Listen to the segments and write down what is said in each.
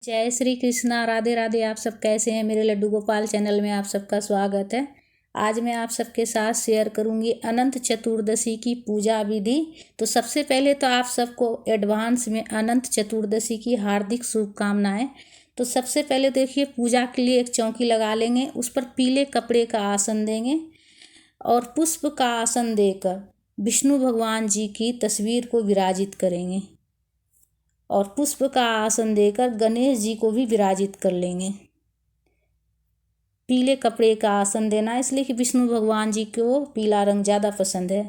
जय श्री कृष्णा। राधे राधे। आप सब कैसे हैं? मेरे लड्डू गोपाल चैनल में आप सबका स्वागत है। आज मैं आप सबके साथ शेयर करूंगी अनंत चतुर्दशी की पूजा विधि। तो सबसे पहले तो आप सबको एडवांस में अनंत चतुर्दशी की हार्दिक शुभकामनाएं। तो सबसे पहले देखिए, पूजा के लिए एक चौकी लगा लेंगे, उस पर पीले कपड़े का आसन देंगे और पुष्प का आसन देकर विष्णु भगवान जी की तस्वीर को विराजित करेंगे और पुष्प का आसन देकर गणेश जी को भी विराजित कर लेंगे। पीले कपड़े का आसन देना इसलिए कि विष्णु भगवान जी को पीला रंग ज़्यादा पसंद है।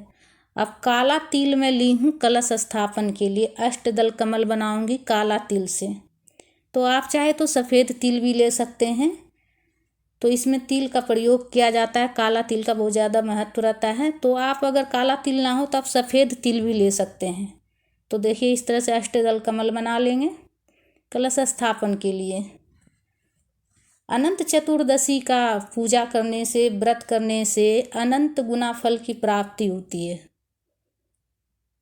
अब काला तिल मैं ली हूँ कलश स्थापन के लिए। अष्टदल कमल बनाऊंगी काला तिल से। तो आप चाहे तो सफ़ेद तिल भी ले सकते हैं। तो इसमें तिल का प्रयोग किया जाता है, काला तिल का बहुत ज़्यादा महत्व रहता है। तो आप अगर काला तिल ना हो तो आप सफ़ेद तिल भी ले सकते हैं। तो देखिए, इस तरह से अष्टदल कमल बना लेंगे कलश स्थापन के लिए। अनंत चतुर्दशी का पूजा करने से, व्रत करने से अनंत गुना फल की प्राप्ति होती है।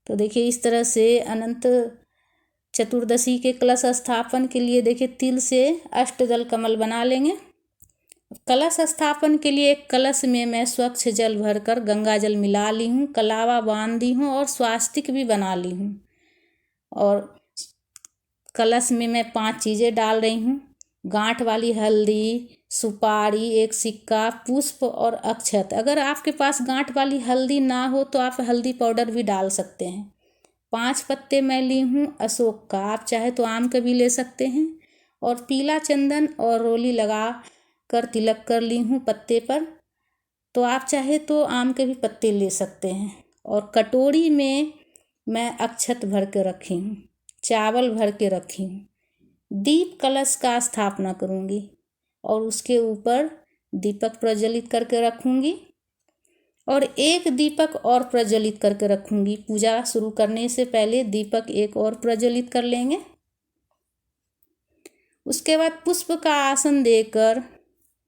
तो देखिए, इस तरह से अनंत चतुर्दशी के कलश स्थापन के लिए देखिए तिल से अष्टदल कमल बना लेंगे। कलश स्थापन के लिए एक कलश में मैं स्वच्छ जल भरकर गंगा जल मिला ली हूँ, कलावा बांध दी हूँ और स्वास्तिक भी बना ली हूँ। और कलश में मैं 5 चीज़ें डाल रही हूँ: गांठ वाली हल्दी, सुपारी, एक सिक्का, पुष्प और अक्षत। अगर आपके पास गांठ वाली हल्दी ना हो तो आप हल्दी पाउडर भी डाल सकते हैं। 5 पत्ते मैं ली हूँ अशोक का, आप चाहे तो आम का भी ले सकते हैं। और पीला चंदन और रोली लगा कर तिलक कर ली हूँ पत्ते पर। तो आप चाहे तो आम के भी पत्ते ले सकते हैं। और कटोरी में मैं अक्षत भर के रखी हूँ, चावल भर के रखी हूँ। दीप कलश का स्थापना करूँगी और उसके ऊपर दीपक प्रज्वलित करके रखूँगी और एक दीपक और प्रज्वलित करके रखूँगी। पूजा शुरू करने से पहले दीपक एक और प्रज्वलित कर लेंगे। उसके बाद पुष्प का आसन देकर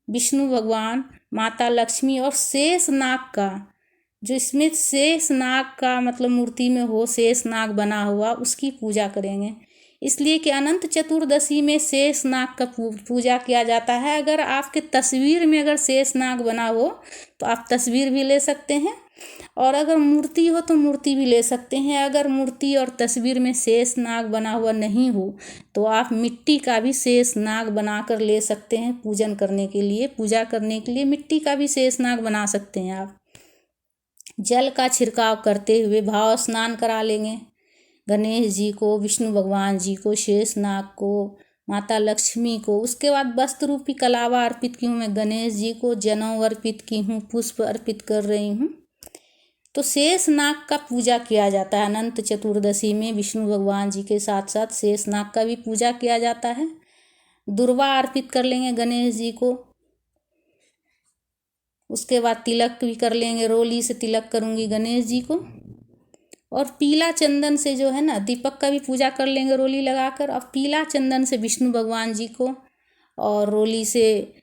विष्णु भगवान, माता लक्ष्मी और शेष नाग का, जो इसमें शेष नाग का मतलब मूर्ति में हो, शेष नाग बना हुआ, उसकी पूजा करेंगे। इसलिए कि अनंत चतुर्दशी में शेष नाग का पूजा किया जाता है। अगर आपके तस्वीर में अगर शेष नाग बना हो तो आप तस्वीर भी ले सकते हैं, और अगर मूर्ति हो तो मूर्ति भी ले सकते हैं। अगर मूर्ति और तस्वीर में शेष नाग बना हुआ नहीं हो तो आप मिट्टी का भी शेष नाग बना कर ले सकते हैं। पूजन करने के लिए, पूजा करने के लिए मिट्टी का भी शेष नाग बना सकते हैं आप। जल का छिड़काव करते हुए भाव स्नान करा लेंगे गणेश जी को, विष्णु भगवान जी को, शेष नाग को, माता लक्ष्मी को। उसके बाद वस्त्र रूपी कलावा अर्पित की हूँ मैं गणेश जी को, जनेऊ अर्पित की हूँ, पुष्प अर्पित कर रही हूँ। तो शेष नाग का पूजा किया जाता है अनंत चतुर्दशी में। विष्णु भगवान जी के साथ साथ शेष नाग का भी पूजा किया जाता है। दुर्वा अर्पित कर लेंगे गणेश जी को। उसके बाद तिलक भी कर लेंगे, रोली से तिलक करूँगी गणेश जी को। और पीला चंदन से जो है ना, दीपक का भी पूजा कर लेंगे रोली लगाकर। और पीला चंदन से विष्णु भगवान जी को, और रोली से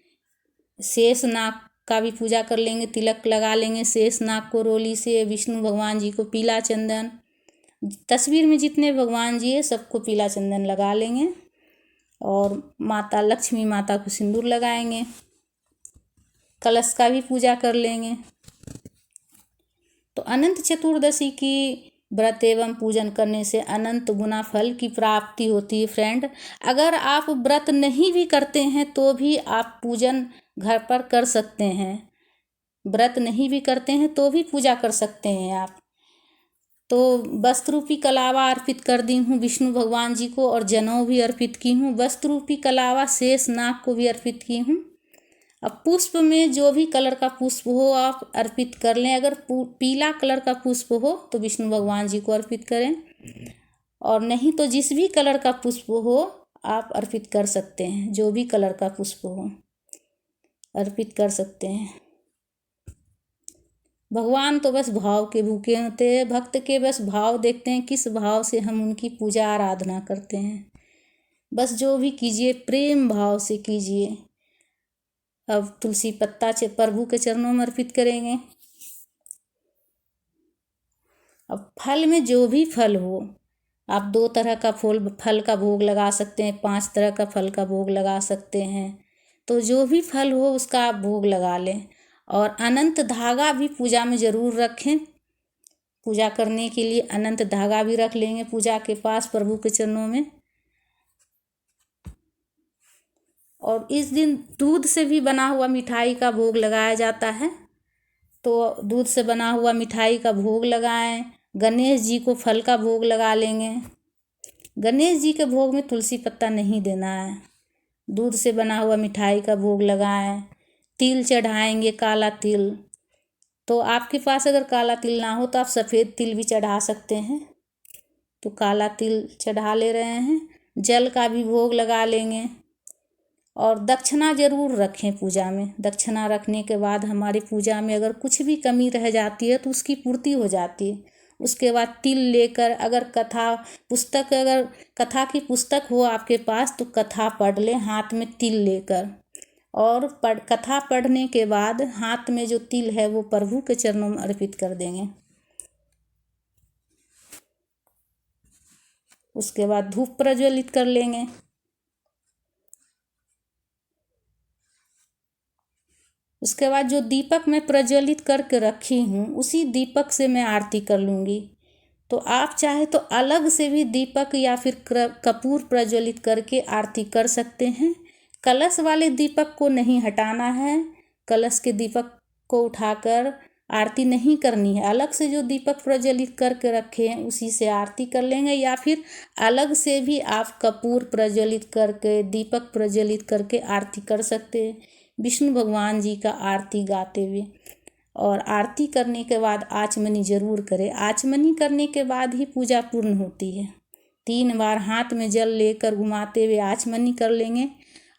शेष नाग का भी पूजा कर लेंगे, तिलक लगा लेंगे शेष नाग को रोली से, विष्णु भगवान जी को पीला चंदन। तस्वीर में जितने भगवान जी है सबको पीला चंदन लगा लेंगे। और माता लक्ष्मी माता को सिंदूर लगाएंगे। कलश का भी पूजा कर लेंगे। तो अनंत चतुर्दशी की व्रत एवं पूजन करने से अनंत गुना फल की प्राप्ति होती है फ्रेंड। अगर आप व्रत नहीं भी करते हैं तो भी आप पूजन घर पर कर सकते हैं। व्रत नहीं भी करते हैं तो भी पूजा कर सकते हैं आप। तो वस्त्र रूपी कलावा अर्पित कर दी हूँ विष्णु भगवान जी को, और जनेऊ भी अर्पित की हूँ। वस्त्र रूपी कलावा शेष नाग को भी अर्पित की हूँ। अब पुष्प में जो भी कलर का पुष्प हो आप अर्पित कर लें। अगर पीला कलर का पुष्प हो तो विष्णु भगवान जी को अर्पित करें, और नहीं तो जिस भी कलर का पुष्प हो आप अर्पित कर सकते हैं। जो भी कलर का पुष्प हो अर्पित कर सकते हैं। भगवान तो बस भाव के भूखे होते हैं। भक्त के बस भाव देखते हैं, किस भाव से हम उनकी पूजा आराधना करते हैं। बस जो भी कीजिए प्रेम भाव से कीजिए। अब तुलसी पत्ता प्रभु के चरणों में अर्पित करेंगे। अब फल में जो भी फल हो, आप 2 तरह का फल का भोग लगा सकते हैं, 5 तरह का फल का भोग लगा सकते हैं। तो जो भी फल हो उसका आप भोग लगा लें। और अनंत धागा भी पूजा में ज़रूर रखें। पूजा करने के लिए अनंत धागा भी रख लेंगे पूजा के पास, प्रभु के चरणों में। और इस दिन दूध से भी बना हुआ मिठाई का भोग लगाया जाता है। तो दूध से बना हुआ मिठाई का भोग लगाएं। गणेश जी को फल का भोग लगा लेंगे। गणेश जी के भोग में तुलसी पत्ता नहीं देना है। दूध से बना हुआ मिठाई का भोग लगाएं। तिल चढ़ाएंगे, काला तिल। तो आपके पास अगर काला तिल ना हो तो आप सफ़ेद तिल भी चढ़ा सकते हैं। तो काला तिल चढ़ा ले रहे हैं। जल का भी भोग लगा लेंगे। और दक्षिणा ज़रूर रखें पूजा में। दक्षिणा रखने के बाद हमारी पूजा में अगर कुछ भी कमी रह जाती है तो उसकी पूर्ति हो जाती है। उसके बाद तिल लेकर, अगर कथा की पुस्तक हो आपके पास तो कथा पढ़ लें हाथ में तिल लेकर। और कथा पढ़ने के बाद हाथ में जो तिल है वो प्रभु के चरणों में अर्पित कर देंगे। उसके बाद धूप प्रज्वलित कर लेंगे। उसके बाद जो दीपक मैं प्रज्वलित करके रखी हूँ उसी दीपक से मैं आरती कर लूँगी। तो आप चाहे तो अलग से भी दीपक या फिर कपूर प्रज्वलित करके आरती कर सकते हैं। कलश वाले दीपक को नहीं हटाना है। कलश के दीपक को उठाकर आरती नहीं करनी है। अलग से जो दीपक प्रज्वलित करके रखे हैं उसी से आरती कर लेंगे। या फिर अलग से भी आप कपूर प्रज्वलित करके, दीपक प्रज्वलित करके आरती कर सकते हैं विष्णु भगवान जी का आरती गाते हुए। और आरती करने के बाद आचमनी ज़रूर करें। आचमनी करने के बाद ही पूजा पूर्ण होती है। 3 बार हाथ में जल लेकर घुमाते हुए आचमनी कर लेंगे।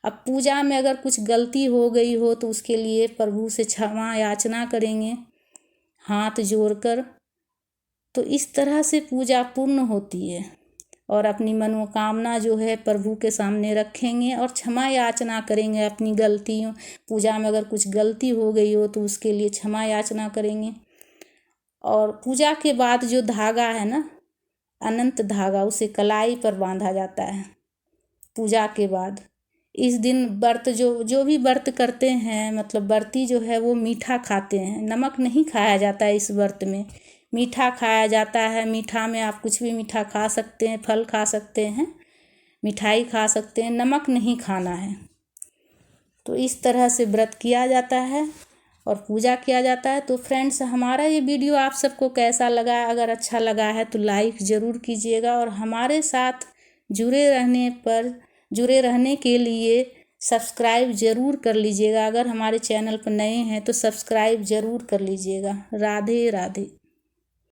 अब पूजा में अगर कुछ गलती हो गई हो तो उसके लिए प्रभु से क्षमा याचना करेंगे हाथ जोड़कर। तो इस तरह से पूजा पूर्ण होती है। और अपनी मनोकामना जो है प्रभु के सामने रखेंगे और क्षमा याचना करेंगे अपनी गलतियों। पूजा में अगर कुछ गलती हो गई हो तो उसके लिए क्षमा याचना करेंगे। और पूजा के बाद जो धागा है ना, अनंत धागा, उसे कलाई पर बांधा जाता है पूजा के बाद। इस दिन व्रत जो भी व्रत करते हैं, मतलब व्रती जो है वो मीठा खाते हैं। नमक नहीं खाया जाता है इस व्रत में, मीठा खाया जाता है। मीठा में आप कुछ भी मीठा खा सकते हैं, फल खा सकते हैं, मिठाई खा सकते हैं, नमक नहीं खाना है। तो इस तरह से व्रत किया जाता है और पूजा किया जाता है। तो फ्रेंड्स, हमारा ये वीडियो आप सबको कैसा लगा है? अगर अच्छा लगा है तो लाइक ज़रूर कीजिएगा। और हमारे साथ जुड़े रहने के लिए सब्सक्राइब ज़रूर कर लीजिएगा। अगर हमारे चैनल पर नए हैं तो सब्सक्राइब ज़रूर कर लीजिएगा। राधे राधे।